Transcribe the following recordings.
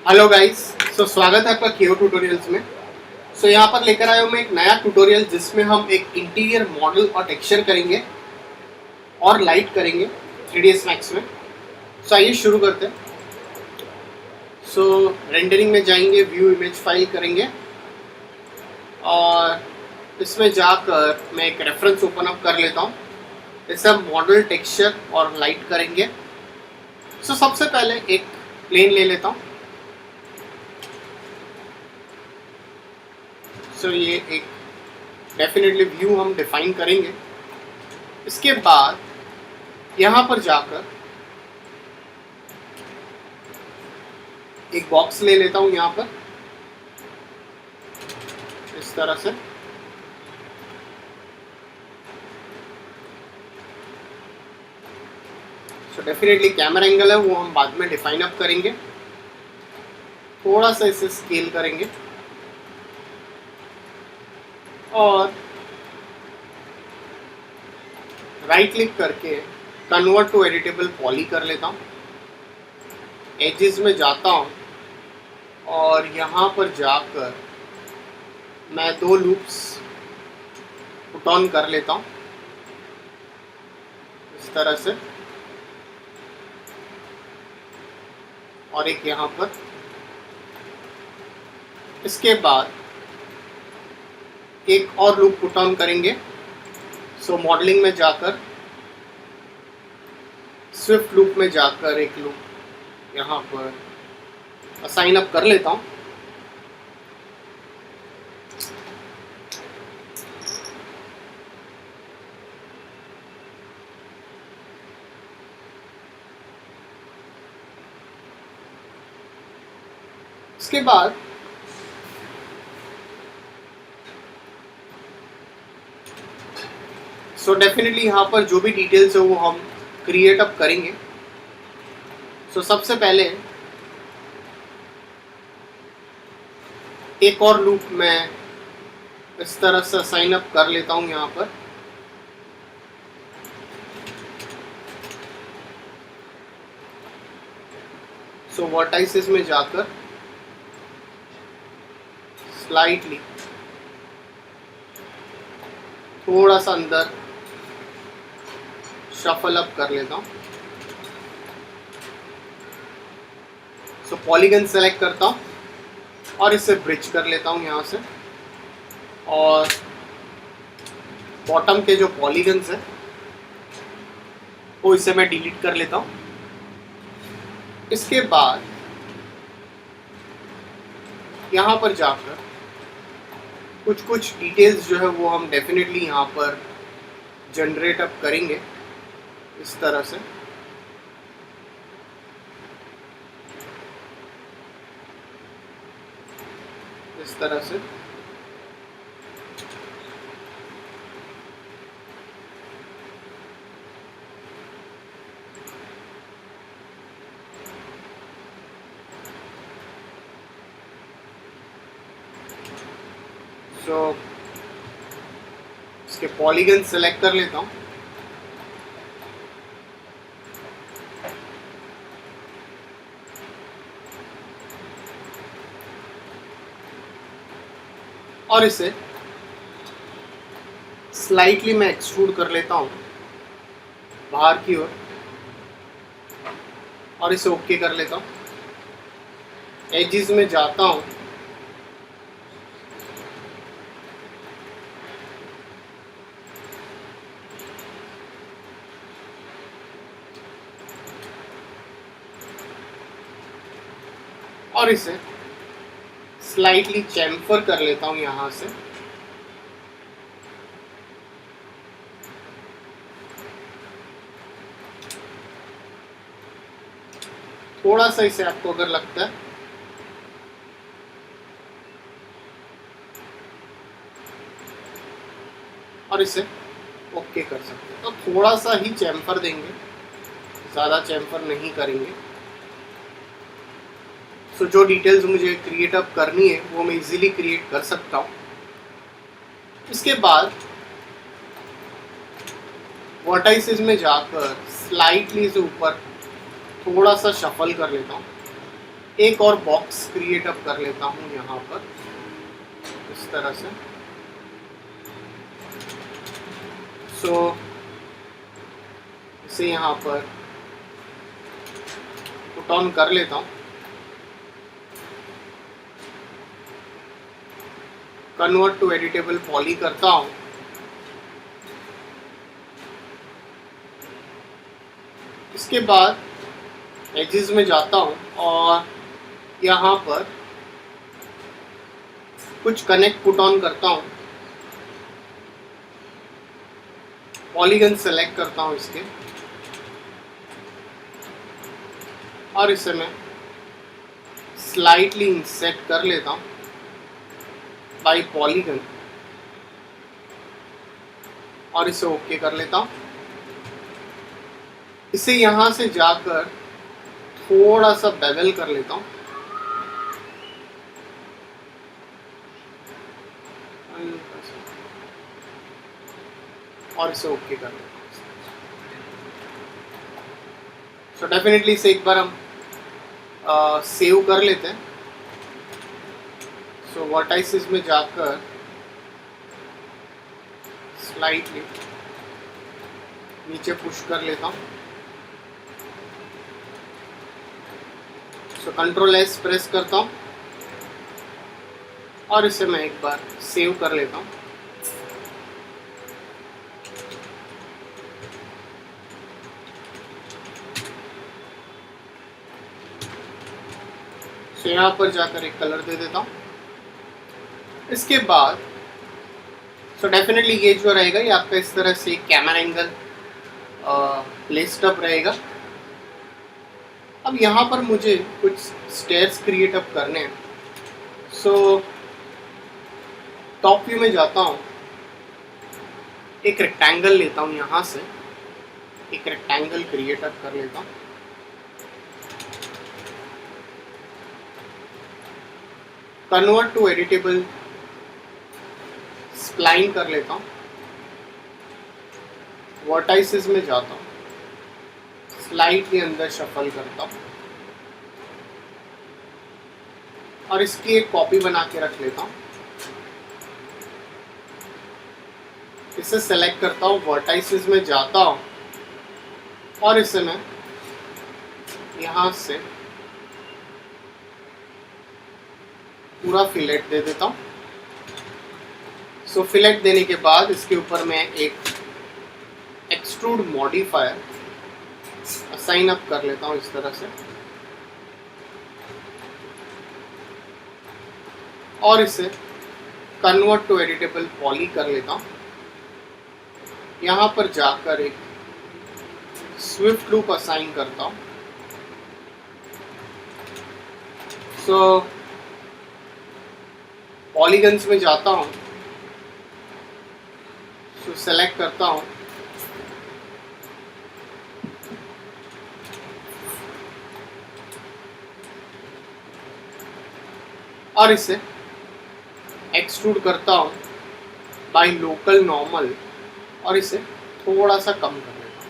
Hello guys. स्वागत है आपका केओ ट्यूटोरियल्स में। यहाँ पर लेकर आया हूँ मैं एक नया ट्यूटोरियल जिसमें हम एक इंटीरियर मॉडल और टेक्सचर करेंगे और लाइट करेंगे 3ds मैक्स में। आइए शुरू करते हैं। रेंडरिंग में जाएंगे, व्यू इमेज फाइल करेंगे और इसमें जाकर मैं एक रेफरेंस ओपन अप कर लेता हूँ। इससे हम मॉडल, टेक्सचर और लाइट करेंगे। सबसे पहले एक प्लेन ले लेता हूँ। ये एक डेफिनेटली व्यू हम डिफाइन करेंगे। इसके बाद यहाँ पर जाकर एक बॉक्स ले लेता हूँ यहाँ पर इस तरह से। डेफिनेटली कैमरा एंगल है वो हम बाद में डिफाइन अप करेंगे। थोड़ा सा इसे स्केल करेंगे और राइट क्लिक करके कन्वर्ट टू एडिटेबल पॉली कर लेता हूँ। एजेस में जाता हूँ और यहाँ पर जाकर मैं 2 लूप्स पुट ऑन कर लेता हूँ इस तरह से, और एक यहाँ पर। इसके बाद एक और लूप पुट ऑन करेंगे। मॉडलिंग में जाकर स्विफ्ट लूप में जाकर एक लूप यहाँ पर असाइन अप कर लेता हूँ। इसके बाद डेफिनेटली यहाँ पर जो भी डिटेल्स है वो हम क्रिएट अप करेंगे। सबसे पहले एक और लूप मैं इस तरह से साइन अप कर लेता हूँ यहाँ पर। वर्टाइसेस में जाकर स्लाइटली थोड़ा सा अंदर शफल अप कर लेता हूँ। पॉलीगन सेलेक्ट करता हूँ और इसे ब्रिज कर लेता हूँ यहाँ से, और बॉटम के जो पॉलीगन्स है वो इसे मैं डिलीट कर लेता हूँ। इसके बाद यहाँ पर जाकर कुछ डिटेल्स जो है वो हम डेफिनेटली यहाँ पर जनरेट अप करेंगे इस तरह से। इस तरह से इसके पॉलीगन सेलेक्ट कर लेता हूँ। और इसे स्लाइटली मैं एक्सट्रूड कर लेता हूँ बाहर की ओर, और इसे ओके कर लेता हूँ। एजेस में जाता हूँ और इसे स्लाइटली चैम्फर कर लेता हूँ यहाँ से। थोड़ा सा इसे आपको अगर लगता है और इसे ओके कर सकते हैं। तो थोड़ा सा ही चैम्फर देंगे, ज़्यादा चैम्फर नहीं करेंगे। जो डिटेल्स मुझे क्रिएट अप करनी है वो मैं इजीली क्रिएट कर सकता हूँ। इसके बाद वर्टाइसेस में जाकर स्लाइटली से ऊपर थोड़ा सा शफल कर लेता हूँ। एक और बॉक्स क्रिएट अप कर लेता हूँ यहाँ पर इस तरह से। सो इसे यहाँ पर पुट ऑन कर लेता हूँ। कन्वर्ट टू एडिटेबल पॉली करता हूँ। इसके बाद एजेस में जाता हूँ और यहाँ पर कुछ कनेक्ट पुट ऑन करता हूँ। पॉलीगन सेलेक्ट करता हूँ इसके और इसे मैं स्लाइटली इंसेट कर लेता हूँ बाय पॉलीगन और इसे ओके कर लेता हूँ। इसे यहाँ से जाकर थोड़ा सा बेवल कर लेता हूँ और इसे ओके कर लेता हूँ। सो डेफिनेटली इसे एक बार हम सेव कर लेते हैं। सो वर्टाइसेस में जाकर स्लाइटली नीचे पुश कर लेता हूँ। सो कंट्रोल एस प्रेस करता हूँ और इसे मैं एक बार सेव कर लेता हूँ। तो यहाँ पर जाकर एक कलर दे देता हूँ। इसके बाद सो डेफिनेटली ये जो रहेगा ये आपका इस तरह से कैमरा एंगल प्लेस्ड अप रहेगा। अब यहाँ पर मुझे कुछ स्टेयर्स क्रिएट अप करने हैं। सो टॉप व्यू में जाता हूँ, एक रेक्टेंगल लेता हूँ, यहाँ से एक रेक्टेंगल क्रिएट अप कर लेता हूँ। कन्वर्ट टू एडिटेबल स्प्लाइन कर लेता हूँ। वर्टाइसेस में जाता हूँ, स्लाइडली अंदर शफल करता हूँ और इसकी एक कॉपी बना के रख लेता हूँ। इसे सेलेक्ट करता हूँ, वर्टाइसेस में जाता हूँ और इसे मैं यहाँ से पूरा फिलेट दे देता हूँ। सो फिलेट देने के बाद इसके ऊपर मैं एक एक्सट्रूड मॉडिफायर असाइन अप कर लेता हूँ इस तरह से और इसे कन्वर्ट टू एडिटेबल पॉली कर लेता हूँ। यहाँ पर जाकर एक स्विफ्ट लूप असाइन करता हूँ। सो पॉलीगन्स में जाता हूँ, सो सेलेक्ट करता हूँ, और इसे एक्सट्रूड करता हूँ बाय लोकल नॉर्मल और इसे थोड़ा सा कम कर देता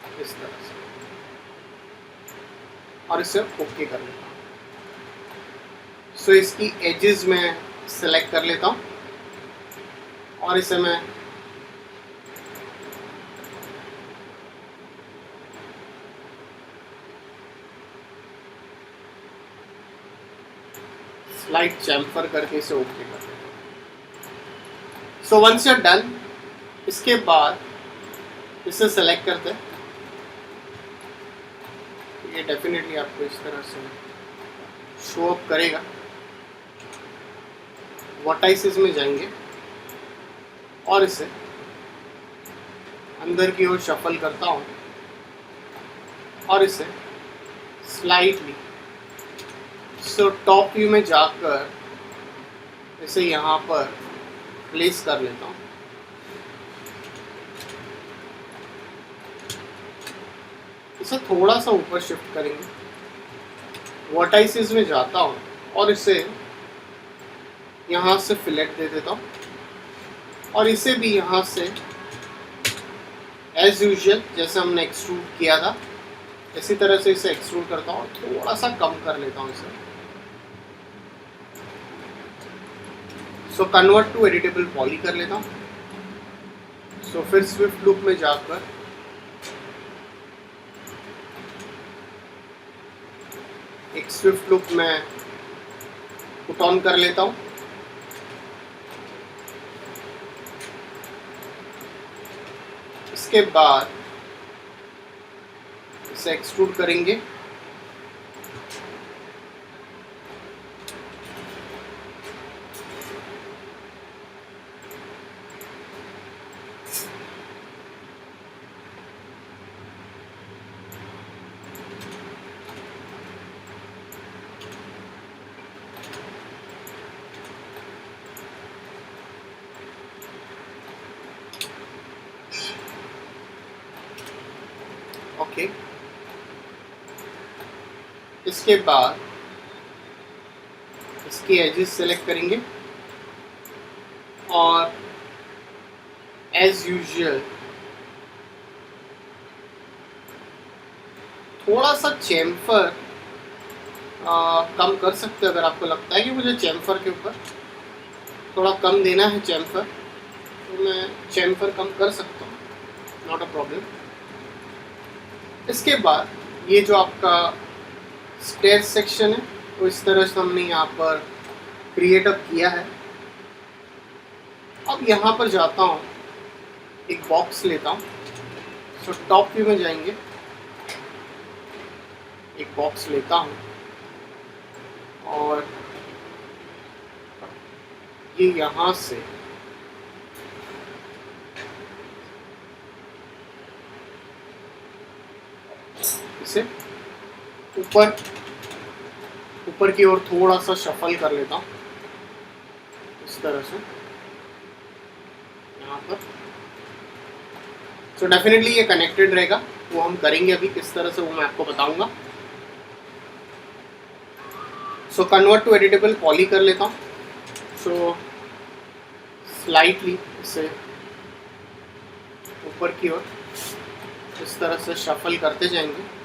हूँ इस तरह से और इसे ओके कर लेता हूँ। सो इसकी एजेस में सेलेक्ट कर लेता हूँ और इसे मैं स्लाइड चैम्फर करके इसे ओके कर देता हूँ। So once you are done, इसके बाद इसे सेलेक्ट करते हैं। ये डेफिनेटली आपको इस तरह से शो अप करेगा। वर्टाइसेस में जाएंगे और इसे अंदर की ओर शफल करता हूँ और इसे स्लाइटली सो टॉप व्यू में जाकर इसे यहाँ पर प्लेस कर लेता हूँ। इसे थोड़ा सा ऊपर शिफ्ट करेंगे। वर्टाइसेस में जाता हूँ और इसे यहाँ से फिलेट दे देता हूँ और इसे भी यहाँ से एज यूजुअल जैसे हमने एक्सट्रूड किया था इसी तरह से इसे एक्सट्रूड करता हूँ, थोड़ा सा कम कर लेता हूँ इसे। So convert to editable poly कर लेता हूँ। सो फिर स्विफ्ट लूप में जाकर एक स्विफ्ट लूप में पुट ऑन कर लेता हूँ। इसके बाद इसे एक्सट्रूड करेंगे। ओके, इसके बाद इसकी एजेस सेलेक्ट करेंगे और एज यूजुअल थोड़ा सा चैम्फर कम कर सकते हो। अगर आपको लगता है कि मुझे चैम्फर के ऊपर थोड़ा कम देना है चैम्फर, तो मैं चैम्फर कम कर सकता हूँ, नॉट अ प्रॉब्लम। इसके बाद ये जो आपका स्टेयर सेक्शन है वो इस तरह से हमने यहाँ पर क्रिएट अप किया है। अब यहाँ पर जाता हूँ, एक बॉक्स लेता हूँ। सो टॉप व्यू में जाएंगे, एक बॉक्स लेता हूँ और ये यहाँ से इसे ऊपर की ओर थोड़ा सा शफल कर लेता हूँ इस तरह से यहाँ पर। सो डेफिनेटली ये कनेक्टेड रहेगा, वो हम करेंगे अभी किस तरह से, वो मैं आपको बताऊंगा। So convert to editable poly कर लेता हूँ। सो स्लाइटली इसे ऊपर की ओर इस तरह से शफल करते जाएंगे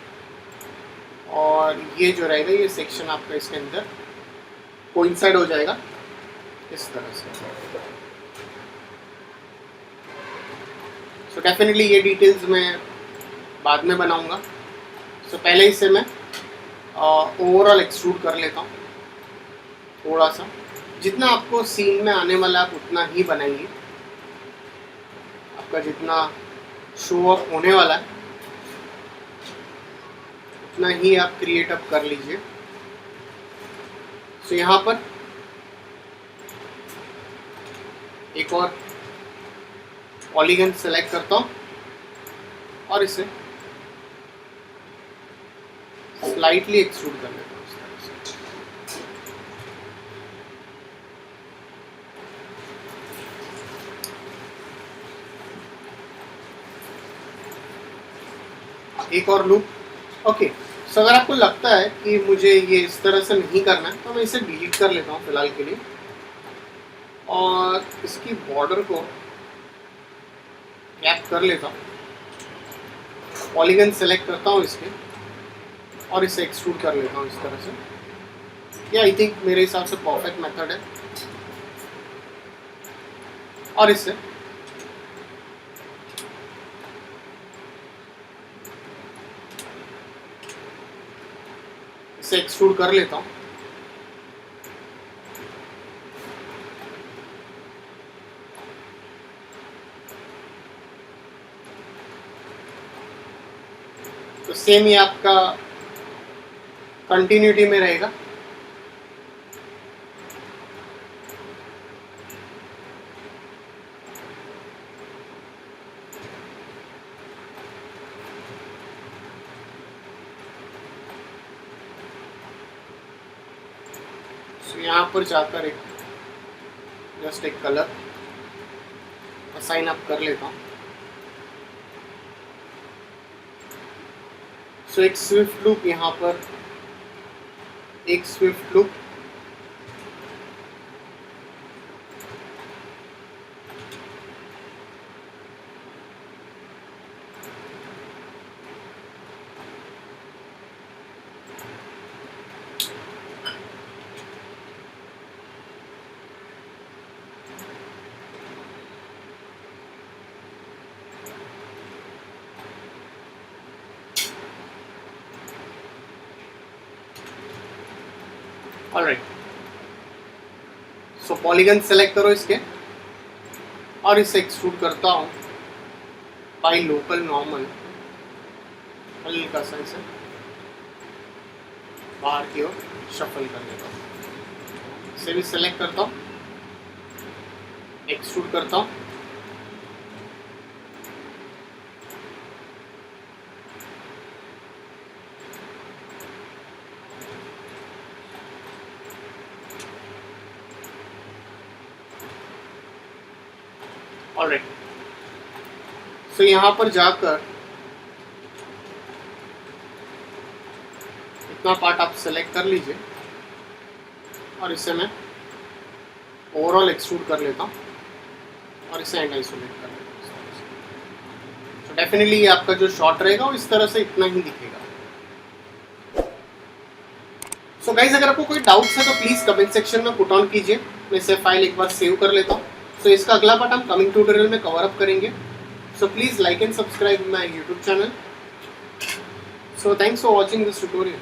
और ये जो रहेगा ये सेक्शन आपका इसके अंदर कोइंसाइड हो जाएगा इस तरह से। सो डेफिनेटली ये डिटेल्स मैं बाद में बनाऊंगा। सो पहले इसे मैं ओवरऑल एक्सट्रूड कर लेता हूँ थोड़ा सा। जितना आपको सीन में आने वाला आप उतना ही बनाइए, आपका जितना शो अप होने वाला है उतना ही आप क्रिएट अप कर लीजिए। सो यहाँ पर एक और पॉलीगन सेलेक्ट करता हूँ और इसे स्लाइटली एक्सट्रूड कर लेता हूँ इस तरह से। एक और लूप। ओके, सो अगर आपको लगता है कि मुझे ये इस तरह से नहीं करना है तो मैं इसे डिलीट कर लेता हूँ फिलहाल के लिए और इसकी बॉर्डर को कैप कर लेता हूँ, पॉलीगन सेलेक्ट करता हूँ इसके और इसे एक्सट्रूड कर लेता हूँ इस तरह से। ये आई थिंक मेरे हिसाब से परफेक्ट मेथड है। और इसे एक्सट्रूड कर लेता हूँ। तो सेम ही आपका कंटिन्यूटी में रहेगा। तो यहाँ पर जाकर एक जस्ट एक कलर असाइन अप कर लेता हूँ। सो एक स्विफ्ट लूप यहाँ पर, एक स्विफ्ट लूप ऑलराइट, सो पॉलीगन सेलेक्ट करो इसके और इसे एक्सट्रूड करता हूँ बाई लोकल नॉर्मल, हल्का सा इसे बाहर की ओर शफल कर लेता हूँ। इसे भी सेलेक्ट करता हूँ, एक्सट्रूड करता हूँ, ऑलराइट। सो यहाँ पर जाकर इतना पार्ट आप सेलेक्ट कर लीजिए और इसे मैं ओवरऑल एक्सट्रूड कर लेता हूँ और इसे एंड आइसोलेट कर लेता हूँ। तो डेफिनेटली ये आपका जो शॉट रहेगा वो इस तरह से इतना ही दिखेगा। सो गाइज, अगर आपको कोई डाउट्स है तो प्लीज़ कमेंट सेक्शन में पुट ऑन कीजिए। मैं इसे फाइल एक बार सेव कर लेता हूँ। सो इसका अगला पार्ट हम कमिंग ट्यूटोरियल में कवर अप करेंगे। So please like and subscribe my YouTube channel. So thanks for watching this tutorial.